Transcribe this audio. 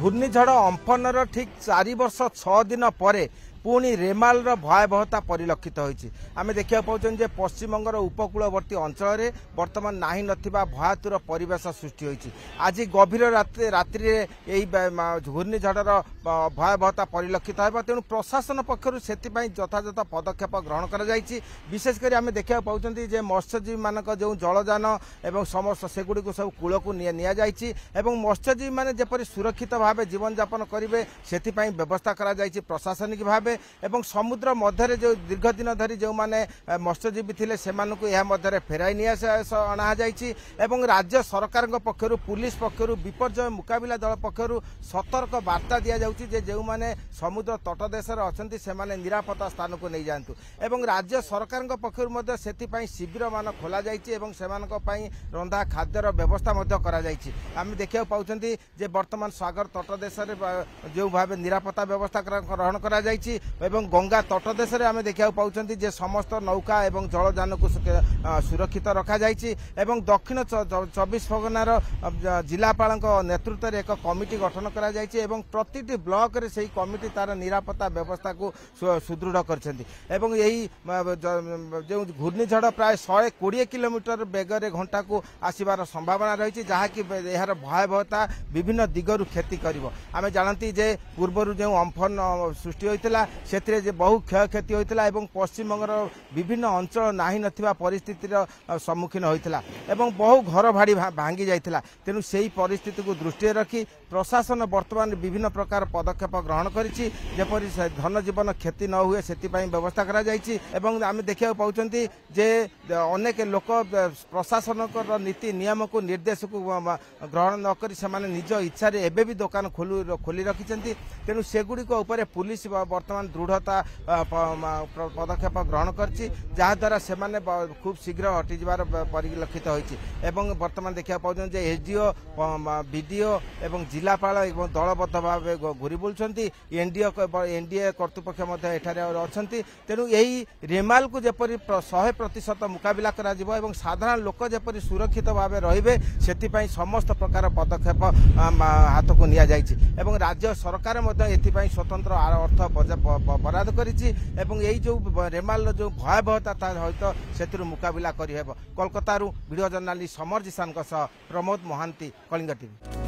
घूर्णिझड़ अम्फनर ठीक 4 वर्ष 6 दिन पर पुणी रेमाल भयावहता परिलक्षित होती आम देखा पाँच पश्चिमबंगर उपकूलवर्ती अंचल में बर्तमान नाही नथिबा भयातुर परिवेश सृष्टि होती आज गभीर रात्रि घूर्णिझड़र भयावहता परिलक्षित होगा तेणु प्रशासन पक्षर से यथायथ पदक्षेप ग्रहण कर विशेषकर आम देखा पाँच मत्स्यजीवी मान जो जलजान एवं समस्त सेगुड़ी सब कूल को मत्स्यजीवी मैंने जपरी सुरक्षित भाव जीवन यापन करेंगे से व्यवस्था कर प्रशासनिक भाव एवं समुद्र मध्य जो दीर्घ दिन धरी जो माने मत्स्यजीवी थे से फेराई नहीं अणा एवं राज्य सरकार पक्षर पुलिस पक्षर विपर्यय मुकाबिला दल पक्षर सतर्क वार्ता दि जाऊँगी जो मैंने समुद्र तटदेश अच्छा से निरापत्ता स्थान को नहीं जातु एवं राज्य सरकार पक्षर से शिविर मान खोल रंधा खाद्यर व्यवस्था आम देखा पाँच बर्तमान सागर तटदेश जो भाव निरापत्ता व्यवस्था ग्रहण कर गंगा तटदेश आम देखा पाँच समस्त नौका एवं जलजान को सुरक्षित रखा एवं दक्षिण 24 परगनार जिलापाल नेतृत्व में एक कमिटी गठन कर प्रति ब्लॉक रे से कमिटी तार निरापत्ता व्यवस्था को सुदृढ़ कर जो घूर्णिझड़ प्राय 120 किलोमीटर बेगर घंटा को आसबार संभावना रही जहाँकि यार भयावहता विभिन्न दिगरु क्षति कर आम जानती जे पूर्वर जो अम्फन सृष्टि होता से बहु क्षयक्षति होता है पश्चिमबंगर विभिन्न अंचल नाही नथिबा परिस्थितिर सम्मुखीन होता एवं बहु घर भाड़ी भांगी जाइथिला तेणु से परिस्थिति को दृष्टि रखी प्रशासन वर्तमान विभिन्न प्रकार पदक्षेप ग्रहण करिछि जेपरि धन जीवन क्षति न हुए से व्यवस्था करा जाइछि एवं आम देखा पाँच जे अनेक लोक प्रशासन नीति नियम को निर्देश को ग्रहण नक निज इच्छा एबे भी दुकान खोली रखिछन्ति तेणु सेगुड़िक उपर पुलिस वर्तमान दृढ़ता पदक्षेप ग्रहण करद्वारा से खूब शीघ्र हटिजार परिलक्षित होती बर्तमान देखा पाँच एसडीओ बीडीओ एवं जिलापाल एवं दलबद्ध भाव घूरी बुलूँ एनडीए कर्तृपक्ष अच्छा तेणु यही रेमाल को जपरी 100% मुकाबिला करा साधारण लोक जपरी सुरक्षित भाव रे से समस्त प्रकार पदक्षेप हाथ को नि जाइए राज्य सरकार स्वतंत्र अर्थ बराद करिछि एवं यही जो रेमाल जो भयावहता सहित से मुकाबिला करहब कोलकाता वीडियो जर्नालिस्ट समर जिसान प्रमोद महांती कलिंग टीवी।